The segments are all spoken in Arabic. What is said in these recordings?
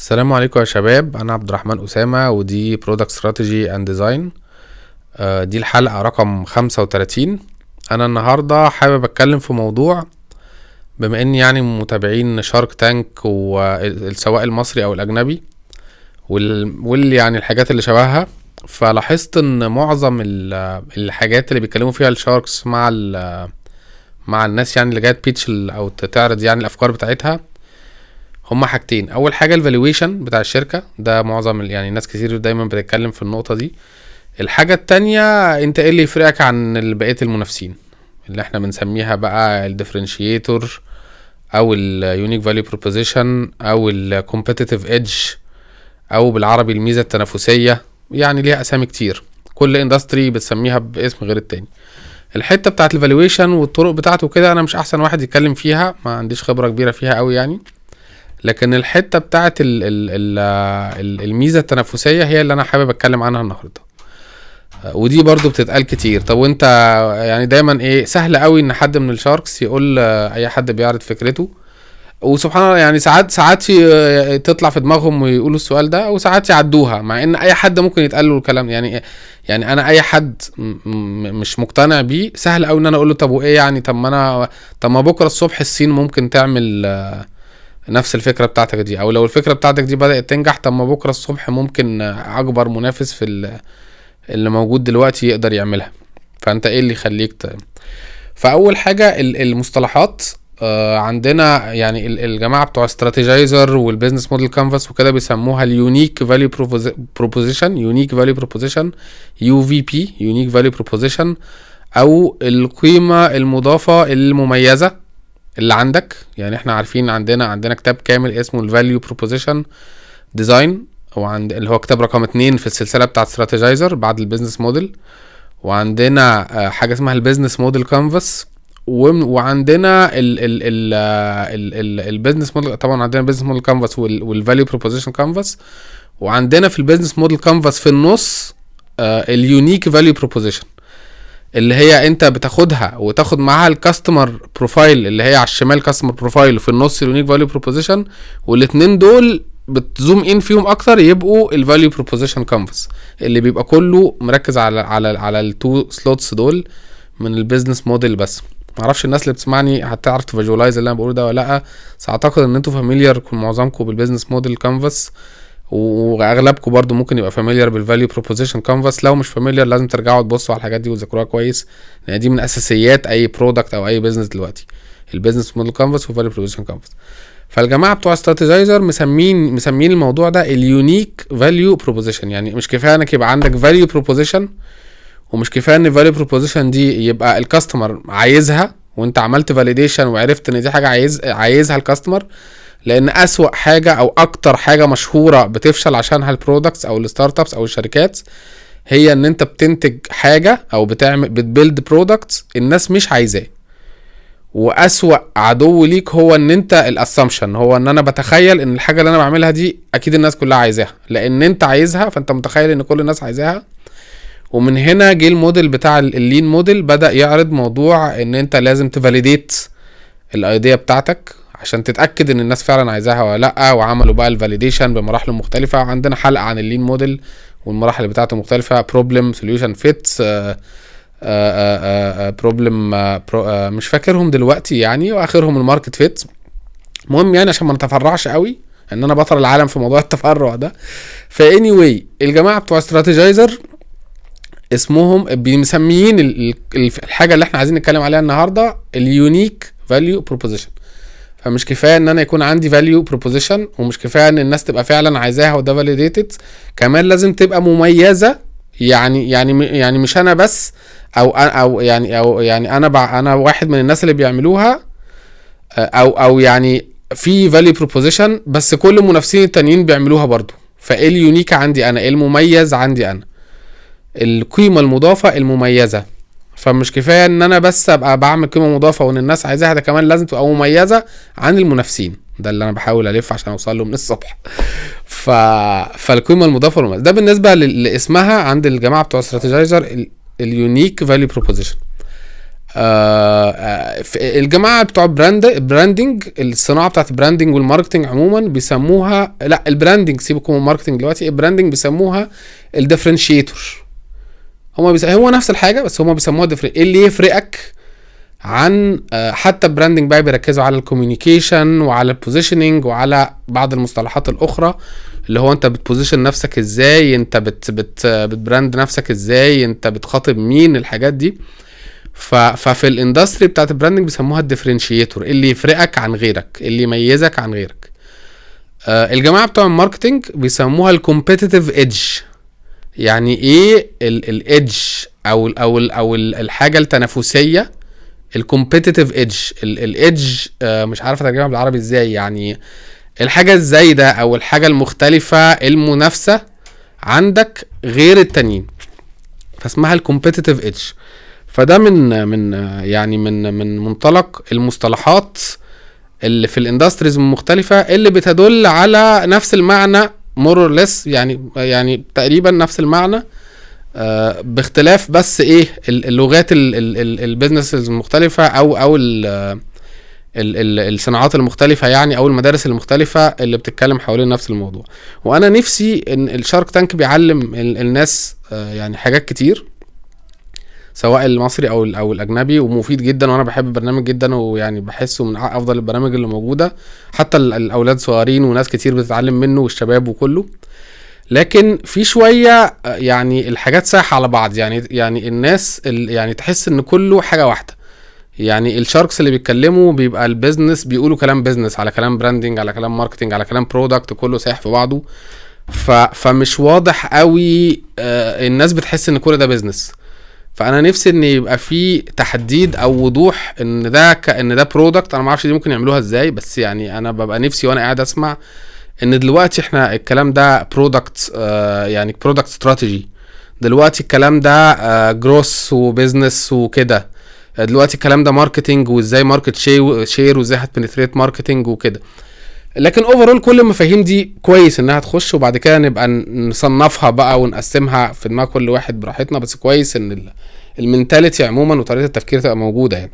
السلام عليكم يا شباب، انا عبد الرحمن اسامه ودي برودكت استراتيجي اند ديزاين. دي الحلقه رقم 35. انا النهارده حابب اتكلم في موضوع، بما اني يعني متابعين شارك تانك والسواق المصري او الاجنبي واللي يعني الحاجات اللي شبهها. فلاحظت ان معظم الحاجات اللي بيتكلموا فيها الشاركس مع الناس يعني اللي جايه بيتش او تعرض يعني الافكار بتاعتها، هما حاجتين. اول حاجه الفالويشن بتاع الشركه، ده معظم يعني ناس كتير دايما بتتكلم في النقطه دي. الحاجه التانية، انت ايه اللي يفرقك عن بقيه المنافسين، اللي احنا بنسميها بقى الديفرنشيتور او اليونيك فاليو بروبوزيشن او الكومبيتيتيف ايدج او بالعربي الميزه التنافسيه. يعني ليها اسامي كتير، كل اندستري بتسميها باسم غير التاني. الحته بتاعت الفالويشن والطرق بتاعته كده انا مش احسن واحد يتكلم فيها، ما عنديش خبره كبيره فيها قوي يعني. لكن الحته بتاعت الميزه التنافسيه هي اللي انا حابب اتكلم عنها النهارده. ودي برضو بتتقال كتير. طب وانت يعني دايما ايه، سهل قوي ان حد من الشاركس يقول اي حد بيعرض فكرته، وسبحان الله يعني ساعات تطلع في دماغهم ويقولوا السؤال ده، وساعات يعدوها، مع ان اي حد ممكن يتقال له الكلام يعني انا اي حد مش مقتنع بيه سهل قوي ان انا اقول له طب وايه يعني، طب ما بكره الصبح الصين ممكن تعمل نفس الفكرة بتاعتك دي، او لو الفكرة بتاعتك دي بدأت تنجح، طب ما بكرة الصبح ممكن اكبر منافس في اللي موجود دلوقتي يقدر يعملها. فانت ايه اللي يخليك فاول حاجة المصطلحات. عندنا يعني الجماعة بتوع استراتيجايزر والبيزنس موديل كانفاس وكده بيسموها اليونيك فاليو بروبوزيشن، يونيك فاليو بروبوزيشن، يو في بي، يونيك فاليو بروبوزيشن، او القيمة المضافة المميزة اللي عندك. يعني احنا عارفين عندنا كتاب كامل اسمه الفاليو بروبوزيشن ديزاين، اللي هو كتاب رقم 2 في السلسله بتاعه استراتيجايزر بعد البيزنس موديل. وعندنا حاجه اسمها البيزنس موديل كانفاس، وعندنا البيزنس موديل. طبعا عندنا البيزنس موديل كانفاس والفاليو بروبوزيشن كانفاس، وعندنا في البيزنس موديل كانفاس في النص اليونيك فاليو بروبوزيشن، اللي هي انت بتاخدها وتاخد معاها الكاستمر بروفايل اللي هي على الشمال كاستمر بروفايل، وفي النص اليونيك فاليو بروبوزيشن، والاتنين دول بتزوم ان فيهم اكتر يبقوا الفاليو بروبوزيشن كانفاس، اللي بيبقى كله مركز على التو سلوتس دول من البيزنس موديل بس. معرفش الناس اللي بتسمعني هتعرف تفيجواليز اللي انا بقوله ده ولا لا، بس اعتقد ان انتوا فاميليار معظمكم بالبيزنس موديل كانفاس، واغلبكم برضو ممكن يبقى فاميليار بالفاليو بروبوزيشن كانفاس. لو مش فاميليار لازم ترجعوا تبصوا على الحاجات دي وتذاكروها كويس، لان دي من اساسيات اي برودكت او اي بيزنس دلوقتي، البيزنس موديل كانفاس والفاليو بروبوزيشن كانفاس. فالجماعه بتوع استراتيجايزر مسمين الموضوع ده اليونيك فاليو بروبوزيشن. يعني مش كفايه انك يبقى عندك فاليو بروبوزيشن، ومش كفايه ان الفاليو بروبوزيشن دي يبقى الكاستمر عايزها وانت عملت فاليديشن وعرفت ان دي حاجه عايزها الكاستمر. لان اسوأ حاجة او اكتر حاجة مشهورة بتفشل عشانها البرودكتس او الستارت ابس او الشركات، هي ان انت بتنتج حاجة او بتبيلد برودكت الناس مش عايزاه. واسوأ عدو ليك هو ان انت الاسامبشن، هو ان انا بتخيل ان الحاجة اللي انا بعملها دي اكيد الناس كلها عايزاها، لان انت عايزها فانت متخيل ان كل الناس عايزاها. ومن هنا جه الموديل بتاع اللين موديل، بدأ يعرض موضوع ان انت لازم تفاليديت الايديا بتاعتك عشان تتاكد ان الناس فعلا عايزاها ولا لا. وعملوا بقى الفاليديشن بمراحل مختلفه. عندنا حلقه عن اللين موديل والمراحل بتاعته مختلفه، بروبلم، سوليوشن، فيتس، بروبلم، مش فاكرهم دلوقتي يعني، واخرهم الماركت فيت. المهم يعني عشان ما نتفرعش قوي، ان انا بطل العالم في موضوع التفرع ده. فاني واي الجماعه بتوع استراتيجايزر اسمهم مسميين الحاجه اللي احنا عايزين نتكلم عليها النهارده اليونيك فاليو بروبوزيشن. فمش كفايه ان انا يكون عندي فاليو بروبوزيشن، ومش كفايه ان الناس تبقى فعلا عايزاها وده فاليديتد، كمان لازم تبقى مميزه. يعني مش انا بس، او انا واحد من الناس اللي بيعملوها، او يعني في فاليو بروبوزيشن بس كل المنافسين التانيين بيعملوها برضو. فايه اليونيك عندي انا، ايه المميز عندي انا، القيمه المضافه المميزه. فمش كفايه ان انا بس ابقى بعمل قيمه مضافه وان الناس عايزاها، ده كمان لازم تبقى مميزه عن المنافسين. ده اللي انا بحاول الف عشان اوصل له من الصبح. فالقيمه المضافه المميزه ده بالنسبه لاسمها عند الجماعه بتوع استراتيجايزر اليونيك فاليو بروبوزيشن. الجماعه بتوع براندنج، الصناعه بتاعت البراندنج والماركتنج عموما بيسموها، لا البراندنج سيبكم من الماركتنج دلوقتي، البراندنج بيسموها الديفرنشيتور. هو نفس الحاجه بس هما بيسموها ايه اللي يفرقك عن حتى البراندنج بقى بيركزوا على الكوميونيكيشن وعلى البوزيشننج وعلى بعض المصطلحات الاخرى، اللي هو انت بتبوزيشن نفسك ازاي، انت بتبراند نفسك ازاي، انت بتخاطب مين، الحاجات دي. ففي الاندستري بتاعت البراندنج بيسموها الديفرنشيتور، اللي يفرقك عن غيرك، اللي يميزك عن غيرك. الجماعه بتوع الماركتنج بيسموها الكومبيتيتيف ايدج. يعني ايه الايدج او الحاجه التنافسيه؟ الكومبيتيتيف ايدج، الايدج مش عارف اترجمها بالعربي ازاي، يعني الحاجه الزايده او الحاجه المختلفه، المنافسه عندك غير التانيين، فاسمها الكومبيتيتيف ايدج. فده من منطلق المصطلحات اللي في الاندستريز المختلفه اللي بتدل على نفس المعنى more or less، يعني تقريبا نفس المعنى، باختلاف بس ايه اللغات البيزنس المختلفه او الصناعات المختلفه، يعني او المدارس المختلفه اللي بتتكلم حوالين نفس الموضوع. وانا نفسي ان الشارك تانك بيعلم الناس يعني حاجات كتير، سواء المصري او الاجنبي، ومفيد جدا، وانا بحب البرنامج جدا، ويعني بحسه من افضل البرامج اللي موجوده، حتى الاولاد صغيرين وناس كتير بتتعلم منه والشباب وكله. لكن في شويه يعني الحاجات سايحه على بعض، يعني الناس يعني تحس ان كله حاجه واحده. يعني الشاركس اللي بيتكلموا بيبقى البيزنس، بيقولوا كلام بيزنس على كلام براندنج على كلام ماركتنج على كلام برودكت، كله سايح في بعضه. فمش واضح قوي، الناس بتحس ان كل ده بيزنس. فانا نفسي ان يبقى في تحديد او وضوح ان ده برودكت. انا ما اعرفش دي ممكن يعملوها ازاي، بس يعني انا ببقى نفسي وانا قاعد اسمع ان دلوقتي احنا الكلام ده برودكت، يعني برودكت استراتيجي. دلوقتي الكلام ده جروس وبيزنس وكده. دلوقتي الكلام ده ماركتنج، وازاي ماركت شير، وازاي هتبنتريت ماركتنج وكده. لكن اوفرول كل المفاهيم دي كويس انها تخش، وبعد كده نبقى نصنفها بقى ونقسمها في دماغ كل واحد براحتنا، بس كويس ان المنتاليتي عموما وطريقه التفكير تبقى موجوده يعني.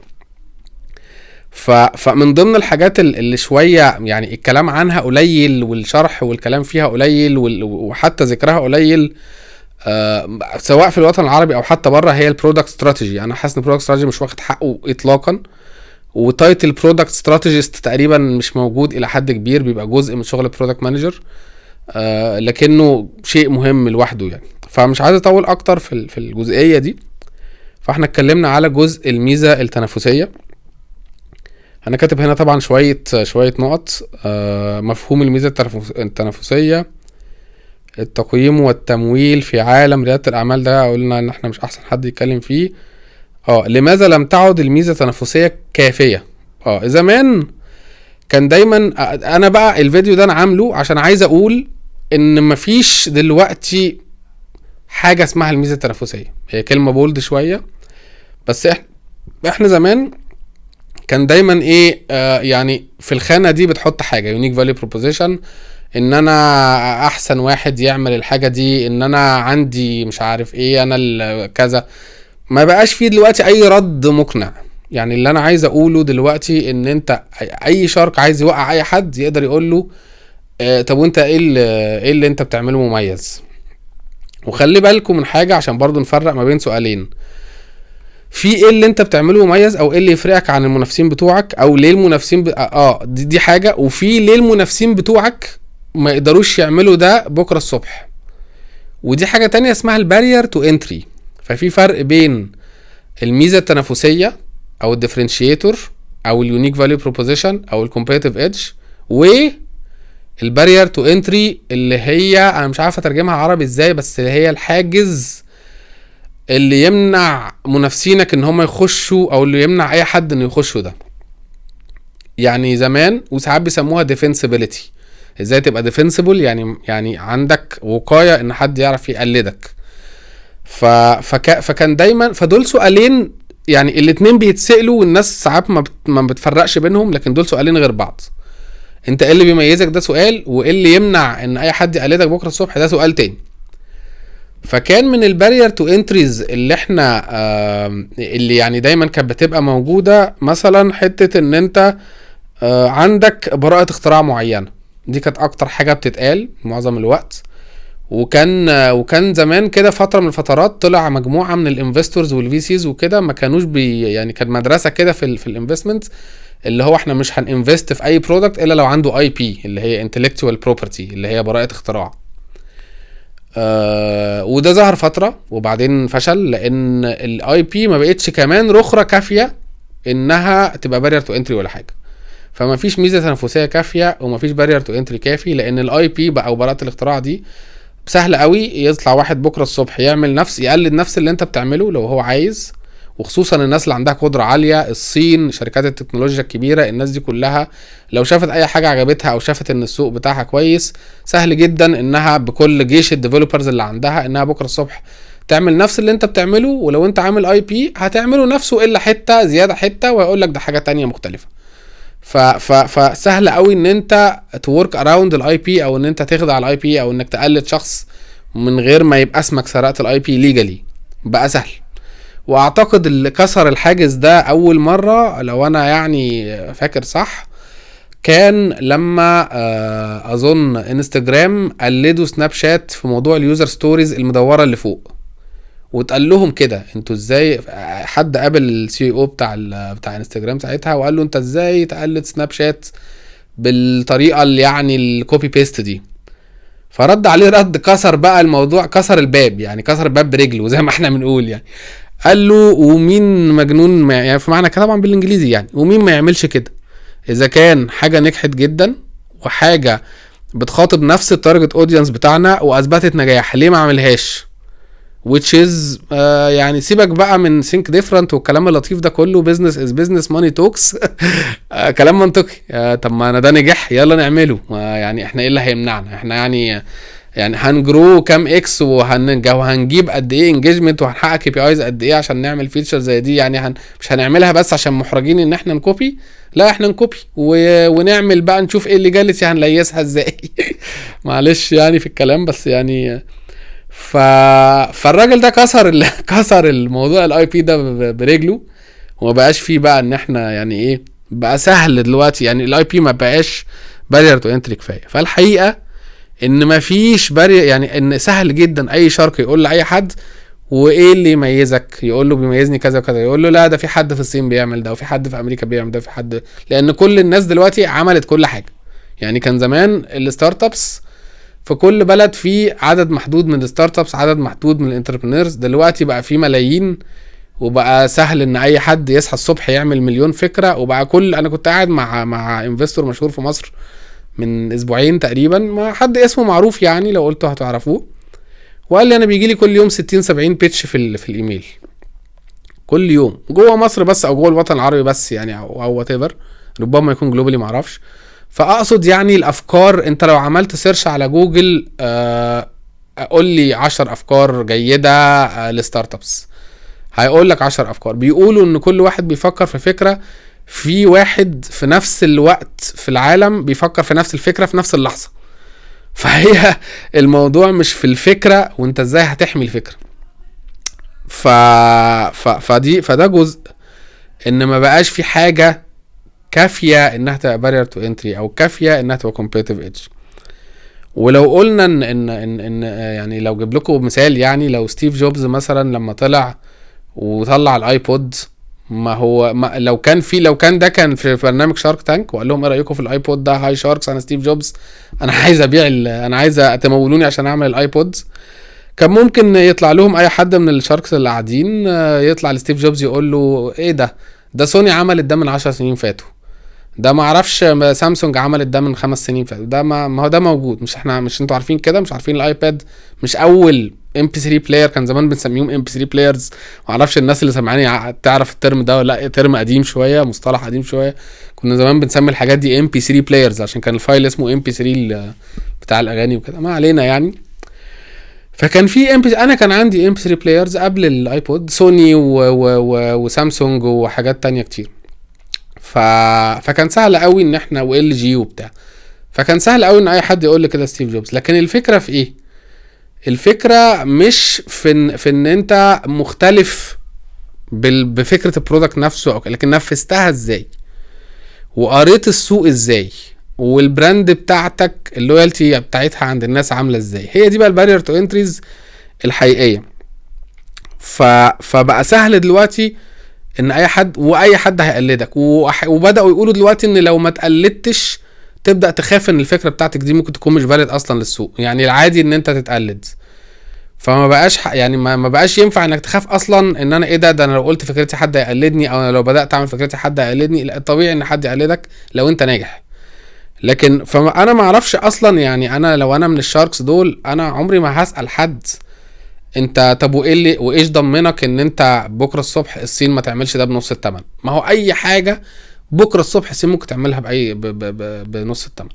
فمن ضمن الحاجات اللي شويه يعني الكلام عنها قليل، والشرح والكلام فيها قليل، وحتى ذكرها قليل، سواء في الوطن العربي او حتى بره، هي البرودكت استراتيجي. انا حاسس ان البرودكت استراتيجي مش واخد حقه اطلاقا، وتايتل برودكت استراتيجيست تقريبا مش موجود الى حد كبير، بيبقى جزء من شغل البرودكت مانجر، لكنه شيء مهم لوحده يعني. فمش عايز اطول اكتر في الجزئيه دي. فاحنا اتكلمنا على جزء الميزه التنافسيه. انا كاتب هنا طبعا شويه نقط. مفهوم الميزه التنافسيه: التقييم والتمويل في عالم رياده الاعمال. ده قلنا ان احنا مش احسن حد يتكلم فيه. لماذا لم تعد الميزه التنافسيه كافيه؟ زمان كان دايما، انا بقى الفيديو ده انا عامله عشان عايز اقول ان مفيش دلوقتي حاجه اسمها الميزه التنافسيه. هي كلمه بولد شويه، بس احنا زمان كان دايما ايه، يعني في الخانه دي بتحط حاجه يونيك فاليو بروبوزيشن، ان انا احسن واحد يعمل الحاجه دي، ان انا عندي مش عارف ايه، انا كذا. ما بقاش فيه دلوقتي اي رد مقنع. يعني اللي انا عايز اقوله دلوقتي ان انت اي شركة عايز يوقع اي حد يقدر يقول له طب وانت ايه اللي انت بتعمله مميز. وخلي بالكم من حاجة عشان برضو نفرق ما بين سؤالين: في ايه اللي انت بتعمله مميز، او ايه اللي يفرقك عن المنافسين بتوعك، او ليه المنافسين دي حاجة، وفي ليه المنافسين بتوعك ما يقدروش يعملوا ده بكرة الصبح. ودي حاجة تانية اسمها البارير تو انتري. ففي فرق بين الميزة التنافسية او الديفرنشيتور او اليونيك فاليو بروبوزيشن او الكومبيتيتيف ايدج، والبارير تو انتري اللي هي انا مش عارف اترجمها عربي ازاي، بس اللي هي الحاجز اللي يمنع منافسينك ان هم يخشوا، او اللي يمنع اي حد انه يخشوا ده. يعني زمان وساعات بيسموها ديفنسبيليتي. ازاي تبقى ديفنسبل؟ يعني عندك وقاية ان حد يعرف يقلدك. فكان دايما، فدول سؤالين يعني الاتنين بيتسألوا، والناس ساعات ما بتفرقش بينهم، لكن دول سؤالين غير بعض. انت ايه اللي بيميزك؟ ده سؤال. وايه اللي يمنع ان اي حد يقلدك بكرة الصبح؟ ده سؤال تاني. فكان من البارير تو انتريز اللي احنا اللي يعني دايما كانت بتبقى موجودة، مثلا حتة ان انت عندك براءة اختراع معينة. دي كانت اكتر حاجة بتتقال معظم الوقت. وكان زمان كده فترة من الفترات طلع مجموعة من الانفستورز والفي سيز وكده، ما كانوش يعني كان مدرسة كده في الانفستمنت، اللي هو احنا مش هنinvest في اي برودكت الا لو عنده اي بي اللي هي intellectual property اللي هي براءة اختراع. وده ظهر فترة وبعدين فشل، لان الاي بي ما بقتش كمان رخرة كافية انها تبقى بارير تو انتري ولا حاجة. فما فيش ميزة تنافسية كافية وما فيش بارير تو انتري كافي، لان الاي بي بقى او براءة الاختراع دي سهل قوي يطلع واحد بكرة الصبح يعمل يقلد نفس اللي انت بتعمله لو هو عايز. وخصوصا الناس اللي عندها قدرة عالية، الصين، شركات التكنولوجيا الكبيرة، الناس دي كلها لو شافت اي حاجة عجبتها او شافت ان السوق بتاعها كويس، سهل جدا انها بكل جيش الديفلوبرز اللي عندها انها بكرة الصبح تعمل نفس اللي انت بتعمله. ولو انت عامل اي بي هتعمله نفسه الا حتة زيادة حتة، ويقول لك ده حاجة تانية مختلفة. فسهل قوي ان انت تورك اراوند الاي بي، او ان انت تخدع الاي بي، او انك تقلد شخص من غير ما يبقى اسمك سرقت الاي بي ليجالي. بقى سهل. واعتقد اللي كسر الحاجز ده اول مرة لو انا يعني فاكر صح، كان لما اظن انستجرام قلدوا سناب شات في موضوع اليوزر ستوريز المدورة اللي فوق، وتقال لهم كده انتوا ازاي. حد قابل السي او بتاع انستجرام ساعتها وقال له انت ازاي تقلد سناب شات بالطريقة اللي يعني الكوبي بيست دي. فرد عليه رد كسر بقى الموضوع، كسر الباب، يعني كسر الباب برجله زي ما احنا بنقول يعني. قال له ومين مجنون يعني في معنى كده طبعا بالانجليزي يعني، ومين ما يعملش كده اذا كان حاجة نجحت جدا وحاجة بتخاطب نفس التارجت اودينس بتاعنا واثبتت نجاح، ليه ما عملهاش؟ which is يعني سيبك بقى من think different والكلام اللطيف ده كله، business is business money talks. كلام منطقي. طب ما انا ده نجح يلا نعمله. يعني احنا ايه اللي هيمنعنا؟ احنا يعني هنجرو كام اكس وهنجيب قد ايه انجيجمنت وهنحقق كي بي ايز قد ايه عشان نعمل فيتشر زي دي. يعني مش هنعملها بس عشان محرجين ان احنا نكوبي، لا احنا نكوبي ونعمل بقى نشوف ايه اللي جالس هنليسها ازاي. معلش يعني في الكلام بس يعني. فالراجل ده كسر الموضوع الاي بي ده برجله، وما بقاش فيه بقى ان احنا يعني ايه، بقى سهل دلوقتي يعني الاي بي ما بقاش بارير تو انتري كفايه. فالحقيقه ان ما فيش بارير، يعني ان سهل جدا اي شركه يقول لاي حد وايه اللي يميزك، يقول له بيميزني كذا وكذا، يقول له لا ده في حد في الصين بيعمل ده وفي حد في امريكا بيعمل ده وفي حد، لان كل الناس دلوقتي عملت كل حاجه. يعني كان زمان الستارت ابس في كل بلد في عدد محدود من الستارت ابس، عدد محدود من الانتربرينورز، دلوقتي بقى في ملايين، وبقى سهل ان اي حد يصحى الصبح يعمل مليون فكره. وبقى انا كنت قاعد مع انفستور مشهور في مصر من اسبوعين تقريبا، ما حد اسمه معروف يعني لو قلته هتعرفوه، وقال لي انا بيجي لي كل يوم 60 70 بيتش في الايميل كل يوم، جوه مصر بس او جوه الوطن العربي بس يعني، او وات ايفر، ربما يكون جلوبالي معرفش. فاقصد يعني الافكار، انت لو عملت سيرش على جوجل قول لي 10 افكار جيده لستارت ابس، هيقول لك 10 افكار. بيقولوا ان كل واحد بيفكر في فكره، في واحد في نفس الوقت في العالم بيفكر في نفس الفكره في نفس اللحظه. فهي الموضوع مش في الفكره وانت ازاي هتحمي الفكره. فده جزء ان ما بقاش في حاجه كافيه انها تبقى بارير تو انتري او كافيه انها تبقى كومبيتيتيف ايدج. ولو قلنا ان يعني لو جيب لكم مثال، يعني لو ستيف جوبز مثلا لما طلع وطلع الايبود، لو كان ده كان في برنامج شارك تانك وقال لهم ايه رايكم في الايبود ده، هاي شاركس انا ستيف جوبز انا عايز ابيع انا عايز تمولوني عشان اعمل الايبود، كان ممكن يطلع لهم اي حد من الشاركس اللي قاعدين يطلع لستيف جوبز يقول له ايه ده سوني عملت ده من 10 سنين فاتوا، ده ما اعرفش سامسونج عملت ده من 5 سنين فاتوا، ده ما هو ده موجود، مش انتوا عارفين كده، مش عارفين الايباد مش اول MP3 بلاير، كان زمان بنسميهم MP3 بلايرز، ما اعرفش الناس اللي سمعاني تعرف الترم ده ولا لا، ترم قديم شويه، مصطلح قديم شويه، كنا زمان بنسمي الحاجات دي MP3 بلايرز عشان كان الفايل اسمه MP3 بتاع الاغاني وكده، ما علينا يعني. فكان في انا كان عندي MP3 بلايرز قبل الايبود، سوني وسامسونج وحاجات تانية كتير. فكان سهل قوي ان احنا وال جي وبتاع، فكان سهل قوي ان اي حد يقول لي كده ستيف جوبز. لكن الفكره في ايه؟ الفكرة مش في ان انت مختلف بفكرة البرودكت نفسه، لكن نفذتها ازاي وقريت السوق ازاي والبراند بتاعتك اللويالتي بتاعتها عند الناس عاملة ازاي. هي دي بقى البارير تو انتريز الحقيقية. فبقى سهل دلوقتي ان اي حد هيقلدك، وبدأوا يقولوا دلوقتي ان لو ما تقلدتش تبدأ تخاف ان الفكرة بتاعتك دي ممكن تكون مش فاليد اصلا للسوق. يعني العادي ان انت تتقلد، فما بقاش يعني ما بقاش ينفع انك تخاف اصلا ان انا ايه ده انا لو قلت فكرتي حد هيقلدني، او انا لو بدأت اعمل فكرتي حد هيقلدني. لا، الطبيعي ان حد يقلدك لو انت ناجح. لكن فانا ما اعرفش اصلا، يعني انا لو انا من الشاركس دول انا عمري ما هسأل حد انت طب وايش ضمنك ان انت بكره الصبح الصين ما تعملش ده بنص الثمن. ما هو اي حاجه بكره الصبح الصين ممكن تعملها بنص الثمن.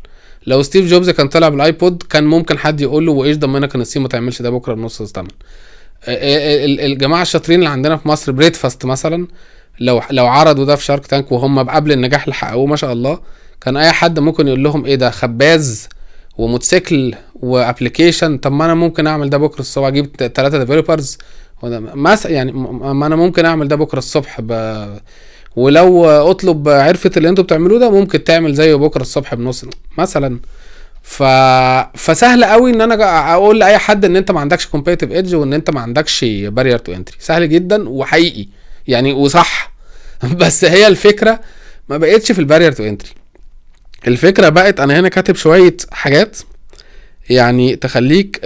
لو ستيف جوبز كان طلع بالايبود كان ممكن حد يقول له وايش ضمنك ان الصين ما تعملش ده بكره بنص الثمن. الجماعه الشاطرين اللي عندنا في مصر بريدفاست مثلا، لو عرضوا ده في شارك تانك وهم قبل النجاح اللي حققوه ما شاء الله، كان اي حد ممكن يقول لهم ايه ده خباز وموتوسيكل وابلكيشن. طب ما انا ممكن اعمل ده بكره الصبح، اجيب 3 ديفلوبرز يعني ما انا ممكن اعمل ده بكره الصبح ولو اطلب عرفت اللي انتوا بتعملوه ده ممكن تعمل زيه بكره الصبح بنص مثلا. فسهل قوي ان انا اقول لاي حد ان انت ما عندكش كومبيتيتيف ايدج وان انت ما عندكش بارير تو انتري. سهل جدا وحقيقي يعني وصح. بس هي الفكره ما بقتش في البارير تو انتري. الفكره بقت انا هنا كاتب شويه حاجات يعني تخليك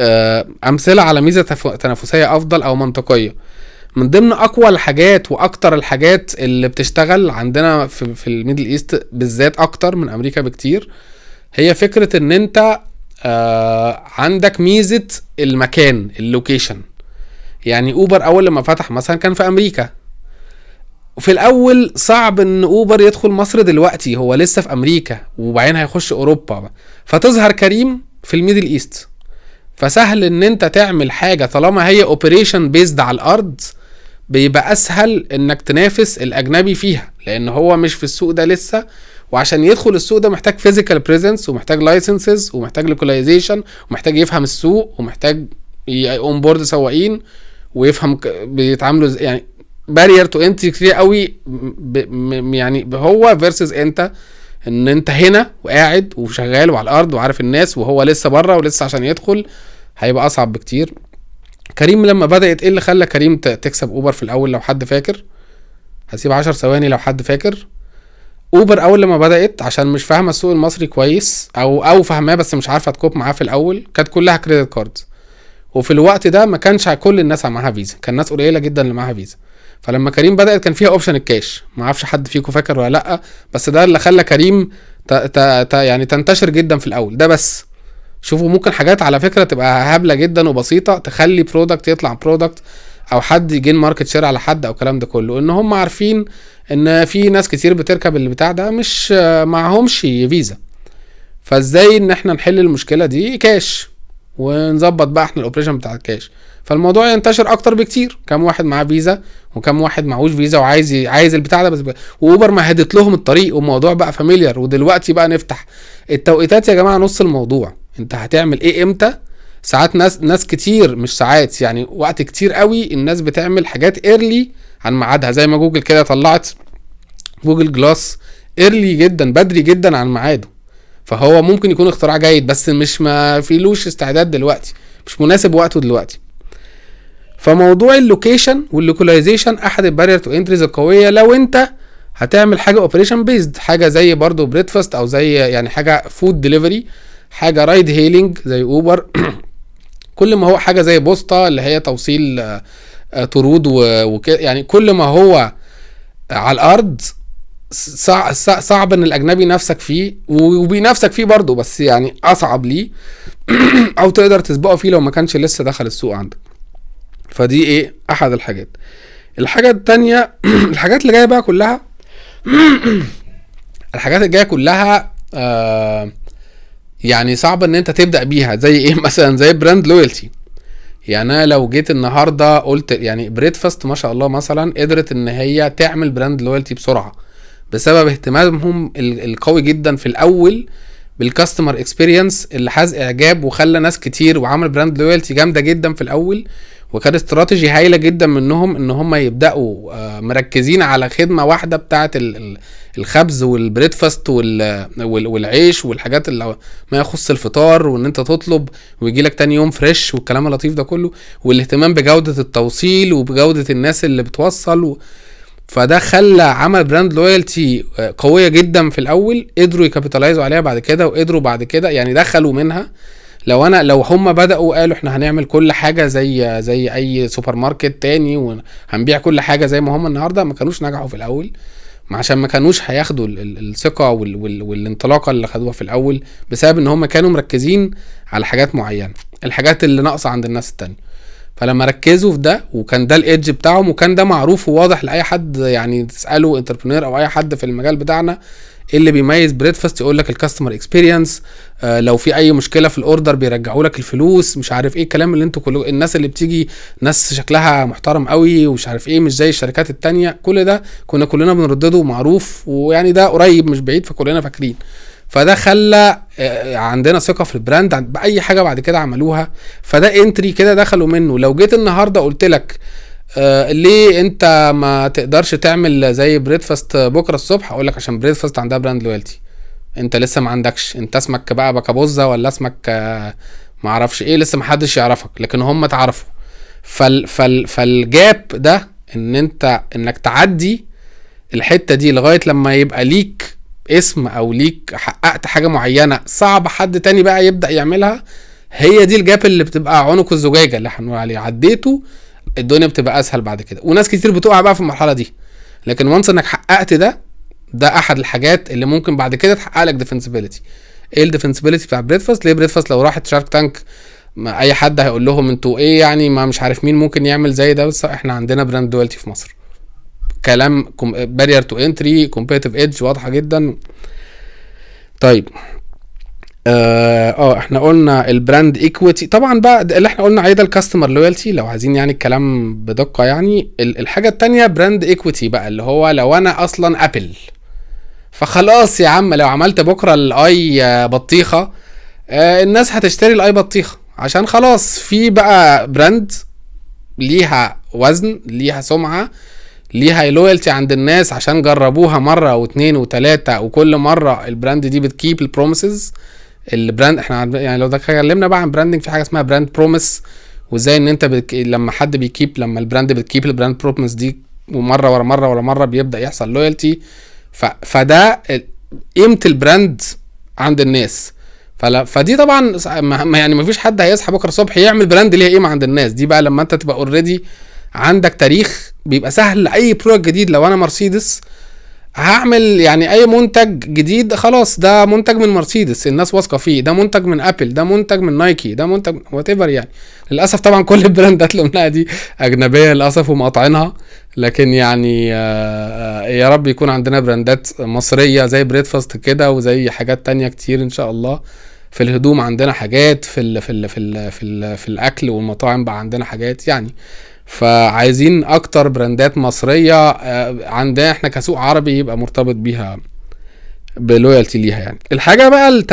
امثله على ميزه تنافسيه افضل او منطقيه. من ضمن اقوى الحاجات واكتر الحاجات اللي بتشتغل عندنا في الميدل ايست بالذات اكتر من امريكا بكتير، هي فكره ان انت عندك ميزه المكان اللوكيشن. يعني اوبر اول لما فتح مثلا كان في امريكا، وفي الاول صعب ان اوبر يدخل مصر دلوقتي، هو لسه في امريكا وبعدين هيخش اوروبا، فتظهر كريم في الميدل ايست. فسهل ان انت تعمل حاجه طالما هي اوبريشن بيزد على الارض، بيبقى اسهل انك تنافس الاجنبي فيها لان هو مش في السوق ده لسه. وعشان يدخل السوق ده محتاج فيزيكال بريزنس ومحتاج لايسنسز ومحتاج لوكاليزيشن ومحتاج يفهم السوق ومحتاج اون بورد سواقين ويفهم بيتعاملوا يعني بارير تو انتري كتير قوي. يعني هو فيرسز ان انت هنا وقاعد وشغال وعلى الارض وعارف الناس، وهو لسه بره ولسه عشان يدخل هيبقى اصعب بكتير. كريم لما بدأت ايه اللي خلى كريم تكسب اوبر في الاول؟ لو حد فاكر هسيب 10 ثواني لو حد فاكر. اوبر اول لما بدأت عشان مش فاهمه السوق المصري كويس او فاهماه بس مش عارفه تكوب معاه في الاول، كانت كلها كريدت كارد. وفي الوقت ده ما كانش كل الناس معاها فيزا، كان ناس قليله جدا اللي معاها فيزا. فلما كريم بدأت كان فيها اوبشن الكاش، ما اعرفش حد فيكم فاكر ولا لا، بس ده اللي خلى كريم يعني تنتشر جدا في الاول ده. بس شوفوا ممكن حاجات على فكره تبقى هبله جدا وبسيطه تخلي برودكت يطلع برودكت او حد يجين ماركت شير على حد او الكلام ده كله. ان هم عارفين ان في ناس كتير بتركب اللي بتاع ده مش معهمش فيزا، فازاي ان احنا نحل المشكله دي؟ كاش، ونظبط بقى احنا الاوبريشن بتاع الكاش، فالموضوع ينتشر اكتر بكتير. كم واحد معاه فيزا وكم واحد معهوش فيزا وعايز البتاع ده بس واوبر مهدت لهم الطريق والموضوع بقى فاميليار. ودلوقتي بقى نفتح التوقيتات يا جماعه، نص الموضوع انت هتعمل ايه امتى. ساعات ناس كتير، مش ساعات يعني وقت كتير قوي الناس بتعمل حاجات ايرلي عن ميعادها، زي ما جوجل كده طلعت جوجل جلاس ايرلي جدا بدري جدا عن ميعاده. فهو ممكن يكون اختراع جيد بس مش ما فيلوش استعداد دلوقتي، مش مناسب وقته دلوقتي. فموضوع اللوكيشن واللوكاليزيشن احد البارير تو انتريز القويه. لو انت هتعمل حاجه اوبريشن بيزد، حاجه زي برضو بريدفاست او زي يعني حاجه فود ديليفري، حاجه رايد هيلينج زي اوبر كل ما هو حاجه زي بوسطه اللي هي توصيل طرود وكده، يعني كل ما هو على الارض صعب ان الاجنبي نفسك فيه وبينافسك فيه برضو، بس يعني اصعب ليه او تقدر تسبقه فيه لو ما كانش لسه دخل السوق عندك. فدي ايه احد الحاجات. الحاجة التانية الحاجات اللي جاية بقى كلها الحاجات الجاية كلها يعني صعب ان انت تبدأ بيها. زي ايه مثلا؟ زي براند لويالتي. يعني انا لو جيت النهاردة قلت يعني بريدفاست ما شاء الله مثلا قدرت ان هي تعمل براند لويالتي بسرعة بسبب اهتمامهم القوي جدا في الاول بالكاستمر اكسبيرينس اللي حاز اعجاب وخلى ناس كتير وعمل براند لويالتي جامده جدا في الاول. وكان استراتيجي هايله جدا منهم ان هم يبداوا مركزين على خدمه واحده بتاعه الخبز والبريدفاست والعيش والحاجات اللي ما يخص الفطار، وان انت تطلب ويجي لك تاني يوم فريش والكلام اللطيف ده كله، والاهتمام بجوده التوصيل وبجوده الناس اللي بتوصل فده خلى عمل براند لويالتي قويه جدا في الاول. قدروا يكابيتالايزوا عليها بعد كده، وقدروا بعد كده يعني دخلوا منها. لو هم بدأوا قالوا احنا هنعمل كل حاجة زي اي سوبر ماركت تاني وهنبيع كل حاجة زي ما هم النهاردة، ما كانوش نجحوا في الاول، عشان ما كانوش هياخدوا الثقة والانطلاقة اللي خدوها في الاول، بسبب ان هم كانوا مركزين على حاجات معينة، الحاجات اللي ناقصة عند الناس التانية. فلما ركزوا في ده وكان ده الايدج بتاعهم، وكان ده معروف وواضح لاي حد يعني تساله انتربرينور او اي حد في المجال بتاعنا ايه اللي بيميز بريدفاست، يقول لك الكاستمر اكسبيرينس. لو في اي مشكله في الاوردر بيرجعوا لك الفلوس، مش عارف ايه الكلام اللي انتوا كله الناس اللي بتيجي ناس شكلها محترم قوي ومش عارف ايه، مش زي الشركات التانية. كل ده كنا كلنا بنردده معروف، ويعني ده قريب مش بعيد فكلنا فاكرين. فده خلى عندنا ثقه في البراند باي حاجه بعد كده عملوها. فده انتري كده دخلوا منه. لو جيت النهارده قلت لك ليه انت ما تقدرش تعمل زي بريدفاست بكره الصبح، اقول لك عشان بريدفاست عندها براند لويالتي، انت لسه ما عندكش. انت اسمك بقى بكابوزة ولا اسمك ما اعرفش ايه، لسه ما حدش يعرفك، لكن هم اتعرفوا. فالجاب ده انك تعدي الحته دي لغايه لما يبقى ليك اسم او ليك حققت حاجه معينه صعب حد تاني بقى يبدا يعملها. هي دي الجاب اللي بتبقى عنق الزجاجه اللي هنقول عليه، عديته الدنيا بتبقى اسهل بعد كده. وناس كتير بتقع بقى في المرحله دي، لكن وانس انك حققت ده احد الحاجات اللي ممكن بعد كده تحقق لك ديفنسبيليتي. ايه الديفنسبيليتي بتاع بريدفاست؟ ليه بريدفاست لو راحت شارك تانك اي حد هيقول لهم انتوا ايه يعني، ما مش عارف مين ممكن يعمل زي ده، بس احنا عندنا براند لويالتي في مصر. كلام بارير تو انتري، كومبيتيتيف ايدج واضحه جدا. طيب احنا قلنا البراند ايكويتي. طبعا بقى اللي احنا قلنا عليه ده الكاستمر لويالتي، لو عايزين يعني الكلام بدقه. يعني الحاجه التانية براند ايكويتي بقى، اللي هو لو انا اصلا ابل، فخلاص يا عم لو عملت بكره الاي بطيخه الناس هتشتري الاي بطيخه، عشان خلاص في بقى براند ليها وزن، ليها سمعه، ليها لويالتي عند الناس، عشان جربوها مره واثنين وثلاثه، وكل مره البراند دي بتكيب البروميسز. البراند احنا يعني لو ده اتكلمنا بقى عن براندنج، في حاجه اسمها براند بروميس، وازاي ان انت لما حد بيكيب، لما البراند بتكيب البراند بروميس دي ومره ورا مره ورا مره بيبدا يحصل لويالتي. فده قيمه البراند عند الناس. فدي طبعا يعني مفيش حد هيصحى بكره الصبح يعمل براند ليه قيمه عند الناس. دي بقى لما انت تبقى اوريدي عندك تاريخ، بيبقى سهل اي برودكت جديد. لو انا مرسيدس هعمل يعني اي منتج جديد، خلاص ده منتج من مرسيدس الناس واثقه فيه، ده منتج من ابل، ده منتج من نايكي، ده منتج وات ايفر. يعني للاسف طبعا كل البراندات اللي قلناها دي اجنبيه للاسف ومقاطعينها، لكن يعني يا رب يكون عندنا براندات مصريه زي بريدفاست كده، وزي حاجات تانية كتير ان شاء الله. في الهدوم عندنا حاجات، في الاكل والمطاعم بقى عندنا حاجات يعني. فعايزين اكتر براندات مصرية عندنا احنا كسوق عربي يبقى مرتبط بيها بلويالتي ليها. يعني الحاجة بقى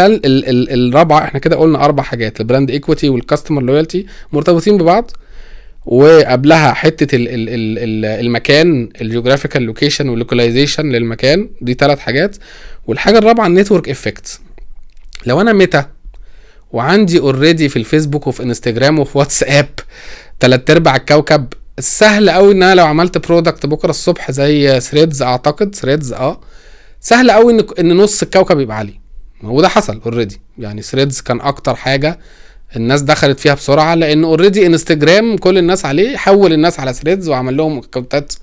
الرابعة، احنا كده قلنا 4 حاجات: البراند ايكويتي والكاستمر لويالتي مرتبطين ببعض، وقبلها حتة المكان، الجيوغرافيكال لوكيشن واللوكاليزيشن للمكان، دي 3 حاجات. والحاجة الرابعة النتورك افكت. لو انا ميتا وعندي اوريدي في الفيسبوك وفي انستجرام وفي واتساب 3/4 الكوكب، سهل قوي ان انا لو عملت برودكت بكره الصبح زي ثريدز، اعتقد ثريدز سهل قوي ان نص الكوكب يبقى عليه. وده حصل اوريدي. يعني ثريدز كان اكتر حاجه الناس دخلت فيها بسرعه، لان اوريدي انستجرام كل الناس عليه، حول الناس على ثريدز وعمل لهم اكونتات.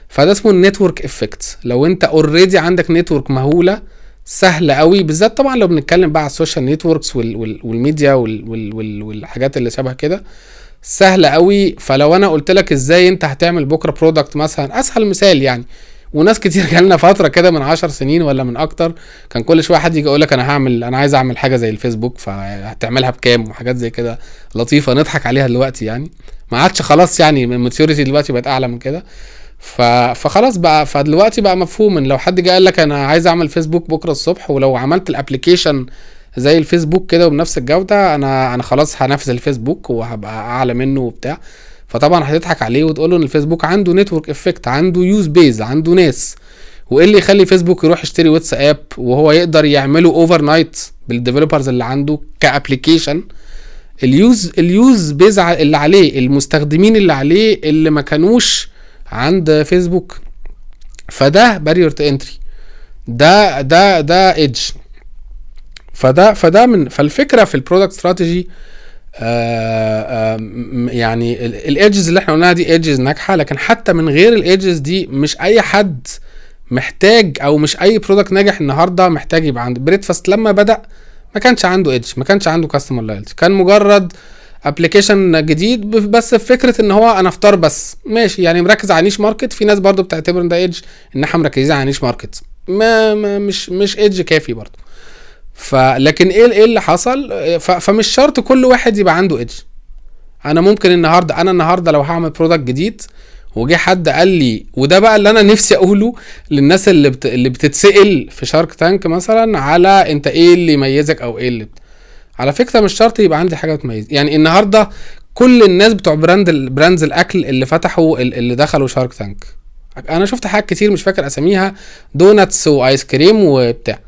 فده اسمه النتورك افكت. لو انت اوريدي عندك نتورك مهوله، سهل قوي، بالذات طبعا لو بنتكلم بقى على السوشيال نتوركس والميديا والحاجات اللي شبه كده، سهل قوي. فلو انا قلت لك ازاي انت هتعمل بكره برودكت مثلا، اسهل مثال يعني، وناس كتير جالنا فتره كده من 10 سنين ولا من اكتر، كان كل شويه حد يجي يقول لك انا عايز اعمل حاجه زي الفيسبوك، فهتعملها بكام وحاجات زي كده لطيفه نضحك عليها دلوقتي. يعني ما عادش خلاص، يعني الماتيوريتي دلوقتي بقت اعلى من كده. فخلاص بقى، فدلوقتي بقى مفهوم ان لو حد جه قال لك انا عايز اعمل فيسبوك بكره الصبح، ولو عملت الابليكيشن زي الفيسبوك كده وبنفس الجوده، انا خلاص هنافس الفيسبوك وهبقى اعلى منه وبتاع. فطبعا هتضحك عليه وتقول له ان الفيسبوك عنده نتورك افكت، عنده يوز بيز، عنده ناس. وايه اللي يخلي فيسبوك يروح يشتري واتساب وهو يقدر يعمله اوفر نايت بالديفلوبرز اللي عنده كابليكيشن؟ اليوز بيز اللي عليه، المستخدمين اللي عليه اللي ما كانوش عند فيسبوك. فده بارير تو انتري، ده ايدج. فالفكره في البرودكت استراتيجي يعني الايدجز اللي احنا قلناها دي ايدجز ناجحه، لكن حتى من غير الايدجز دي مش اي حد محتاج، او مش اي برودكت ناجح النهارده محتاج يبقى عنده. بريدفاست لما بدأ ما كانش عنده ايدج، ما كانش عنده كاستمر لويالتي، كان مجرد ابلكيشن جديد بس فكره ان هو انا افطار بس ماشي، يعني مركز على نيش ماركت. في ناس برضو بتعتبر ان ده ايدج، ان احنا مركزين على نيش ماركت، مش ايدج كافي برضو. فلكن ايه اللي حصل؟ فمش شرط كل واحد يبقى عنده ايدج. انا ممكن النهارده لو هعمل برودكت جديد وجي حد قال لي، وده بقى اللي انا نفسي اقوله للناس اللي بتتسأل في شارك تانك مثلا على انت ايه اللي يميزك او ايه اللي على فكره مش شرط يبقى عندي حاجه تميز. يعني النهارده كل الناس بتوع براندز الاكل اللي فتحوا اللي دخلوا شارك تانك، انا شفت حاجات كتير مش فاكر اساميها، دوناتس وايس كريم وبتاع.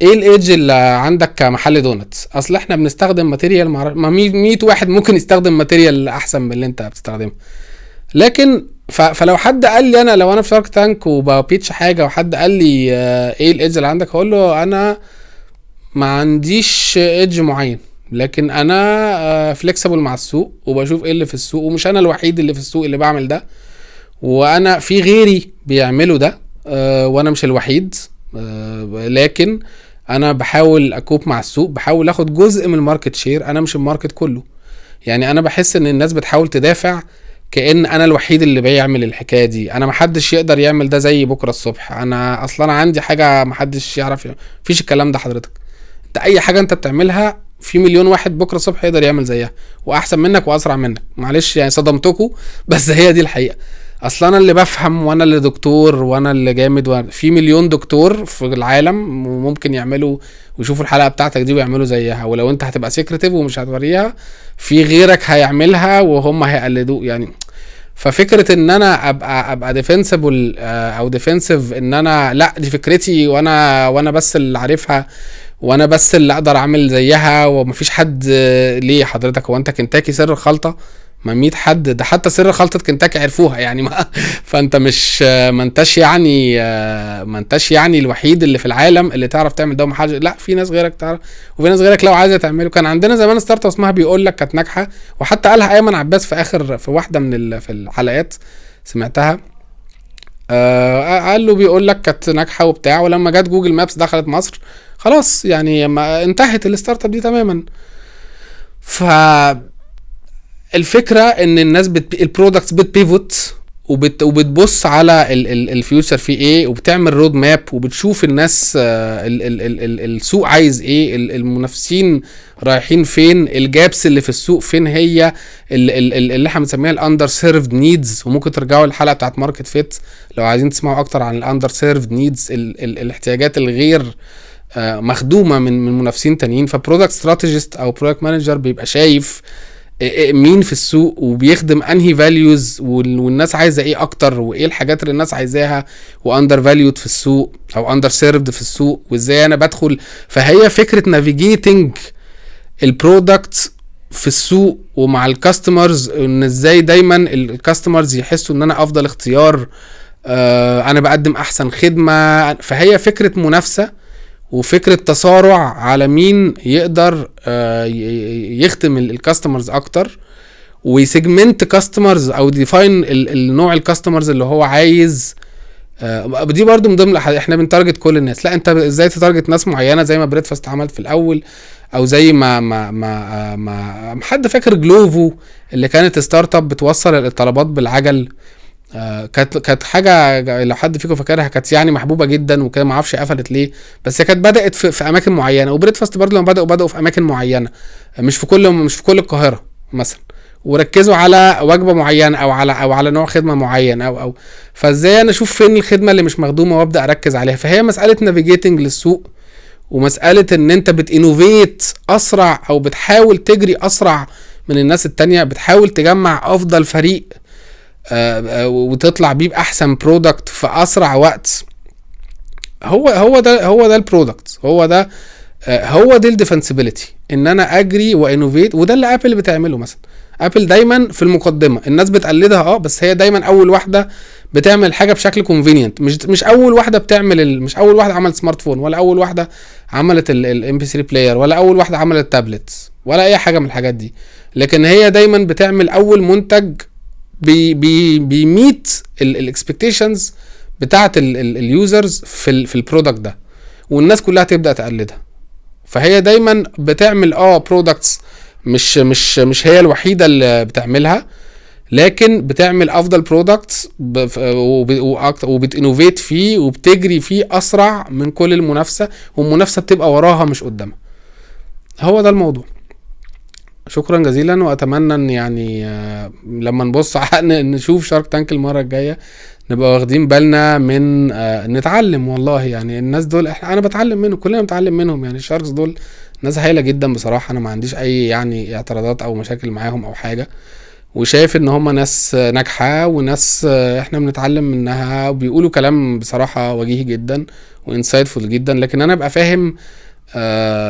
ايه الايدج اللي عندك كمحل دوناتس؟ اصل احنا بنستخدم ماتيريال، ما 100 واحد ممكن يستخدم ماتيريال احسن من اللي انت بتستخدمه. لكن فلو حد قال لي، انا لو انا في شارك تانك وببيتش حاجه وحد قال لي ايه الايدج اللي عندك، هقول له انا ما عنديش ايدج معين، لكن انا فليكسبل مع السوق وبشوف ايه اللي في السوق، ومش انا الوحيد اللي في السوق اللي بعمل ده، وانا في غيري بيعملوا ده وانا مش الوحيد. لكن انا بحاول اكوب مع السوق، بحاول اخد جزء من الماركت شير، انا مش الماركت كله. يعني انا بحس ان الناس بتحاول تدافع كأن انا الوحيد اللي بيعمل الحكايه دي، انا محدش يقدر يعمل ده زي بكره الصبح، انا اصلا عندي حاجه محدش يعرف مفيش الكلام ده حضرتك. انت اي حاجه انت بتعملها في مليون واحد بكره الصبح يقدر يعمل زيها واحسن منك واسرع منك. معلش يعني صدمتكم، بس هي دي الحقيقه. اصلا انا اللي بفهم، وانا اللي دكتور، وانا اللي جامد، في مليون دكتور في العالم وممكن يعملوا ويشوفوا الحلقه بتاعتك دي ويعملوا زيها، ولو انت هتبقى سيكريتيف ومش هتوريها في غيرك هيعملها وهم هيقلدوه يعني. ففكره ان انا ابقى ديفنسبل او ديفنسيف، ان انا لا دي فكرتي وانا بس اللي عارفها وانا بس اللي اقدر اعمل زيها ومفيش حد. ليه حضرتك؟ هو انت كنتاكي سر الخلطه؟ ما 100 حد، ده حتى سر خلطه كنتاكي عرفوها يعني ما فانت مش ما انتش يعني الوحيد اللي في العالم اللي تعرف تعمل ده ومحدش. لا، في ناس غيرك تعرف، وفي ناس غيرك لو عايزه تعمله. كان عندنا زمان ستارت اب اسمها بيقول لك، كانت ناجحه، وحتى قالها ايمن عباس في واحده في الحلقات سمعتها. قال له بيقول لك كانت ناجحه وبتاع، ولما جت جوجل مابس دخلت مصر خلاص يعني ما انتهت الستارت اب دي تماما. الفكره ان الناس البرودكتس بتبيفوت وبتبص على الفيوتشر في ايه، وبتعمل رود ماب، وبتشوف الناس السوق عايز ايه، المنافسين رايحين فين، الجابس اللي في السوق فين، هي اللي احنا بنسميها الاندر سيرفد نيدز. وممكن ترجعوا الحلقه بتاعت ماركت فيت لو عايزين تسمعوا اكتر عن الاندر سيرفد نيدز، الاحتياجات الغير مخدومه من منافسين تانيين. فبرودكت استراتيجيست او برودكت مانجر بيبقى شايف مين في السوق وبيخدم انهي فاليوز، والناس عايزه ايه اكتر، وايه الحاجات اللي الناس عايزاها واندر فاليود في السوق او اندر سيرفد في السوق، وازاي انا بدخل. فهي فكره نافيجيتنج البرودكت في السوق ومع الكاستمرز، ان ازاي دايما الكاستمرز يحسوا ان انا افضل اختيار، انا بقدم احسن خدمه. فهي فكره منافسه وفكرة تصارع على مين يقدر يخدم الكاستمرز اكتر، ويسيجمنت كاستمرز او ديفاين النوع الكاستمرز اللي هو عايز. دي برضو من ضمن احنا بنتارجت كل الناس، لا انت ازاي تتارجت ناس معينة زي ما بريدفاست عملت في الاول، او زي ما حد فاكر جلوفو اللي كانت ستارت اب بتوصل الطلبات بالعجل. كانت حاجه لو حد فيكم فاكرها كانت يعني محبوبه جدا وكده، ما اعرفش قفلت ليه، بس هي كانت بدات في اماكن معينه. وبريدفاست برضه لما بداوا في اماكن معينه، مش في كل القاهره مثلا، وركزوا على وجبه معينه او على نوع خدمه معين او فازاي انا اشوف فين الخدمه اللي مش مخدومه وابدا اركز عليها. فهي مساله نافيجيتنج للسوق ومسألة ان انت بتانوفيت اسرع او بتحاول تجري اسرع من الناس التانية، بتحاول تجمع افضل فريق وتطلع بيه باحسن برودكت في اسرع وقت. هو ده البرودكت، هو دي الديفنسبيلتي، ان انا اجري وانوفيت. وده اللي ابل بتعمله. مثلا ابل دايما في المقدمه، الناس بتقلدها بس هي دايما اول واحده بتعمل حاجه بشكل كونفينينت. مش اول واحده بتعمل مش اول واحده عملت سمارت فون، ولا اول واحده عملت الام بي 3 بلاير، ولا اول واحده عملت تابلتس، ولا اي حاجه من الحاجات دي. لكن هي دايما بتعمل اول منتج بيميت الاكسبكتيشنز بتاعه اليوزرز في البرودكت ده، والناس كلها تبدا تقلدها. فهي دايما بتعمل برودكتس مش هي الوحيده اللي بتعملها، لكن بتعمل افضل برودكتس وبتانوفيت فيه وبتجري فيه اسرع من كل المنافسه، والمنافسه بتبقى وراها مش قدامها. هو ده الموضوع. شكرا جزيلا، واتمنى ان يعني لما نبص نشوف شارك تانك المره الجايه نبقى واخدين بالنا من نتعلم. والله يعني الناس دول انا بتعلم منهم، كلنا بنتعلم منهم. يعني الشاركس دول ناس هايله جدا بصراحه، انا ما عنديش اي يعني اعتراضات او مشاكل معاهم او حاجه، وشايف ان هم ناس ناجحه وناس احنا بنتعلم منها، وبيقولوا كلام بصراحه وجيهي جدا وانسايتفول جدا. لكن انا ابقى فاهم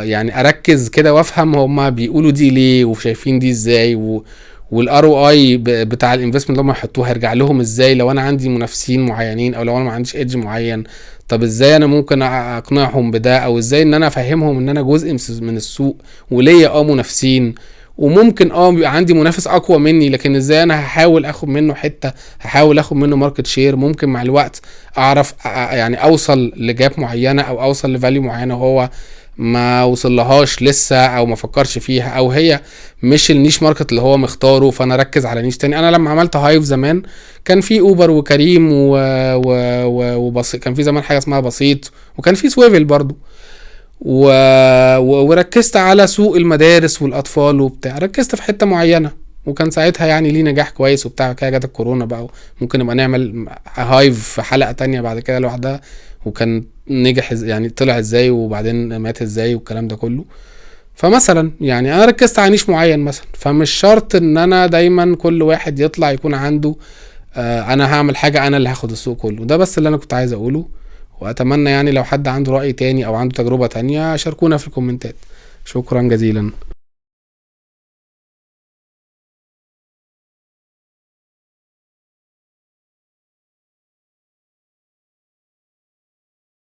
يعني اركز كده وافهم هم بيقولوا دي ليه وشايفين دي ازاي، والار او اي بتاع الانفستمنت اللي هم يحطوه هيرجع لهم ازاي لو انا عندي منافسين معينين، او لو انا ما عنديش ايدج معين. طب ازاي انا ممكن اقنعهم بده، او ازاي ان انا افهمهم ان انا جزء من السوق وليا منافسين، وممكن بيبقى عندي منافس اقوى مني، لكن ازاي انا هحاول اخد منه حته، هحاول اخد منه ماركت شير. ممكن مع الوقت اعرف يعني اوصل لجاب معينه او اوصل لفاليو معينه وهو ما وصلهاش لسه او ما فكرش فيها، او هي مش النيش ماركت اللي هو مختاره، فانا ركز على نيش تاني. انا لما عملت هايف زمان كان في اوبر وكريم وبسيط، كان في زمان حاجه اسمها بسيط، وكان في سويفل برضو، وركزت على سوق المدارس والاطفال وبتاع، ركزت في حته معينه، وكان ساعتها يعني ليه نجاح كويس وبتاع. كده جت الكورونا بقى، ممكن نبقى نعمل هايف في حلقه تانية بعد كده لوحدها، وكان نجح يعني طلع ازاي وبعدين مات ازاي والكلام ده كله. فمثلا يعني انا ركزت على نيش معين مثلا، فمش شرط ان انا دايما كل واحد يطلع يكون عنده انا هعمل حاجه انا اللي هاخد السوق كله. ده بس اللي انا كنت عايز اقوله، واتمنى يعني لو حد عنده رأي تاني او عنده تجربة تانية شاركونا في الكومنتات. شكرا جزيلا.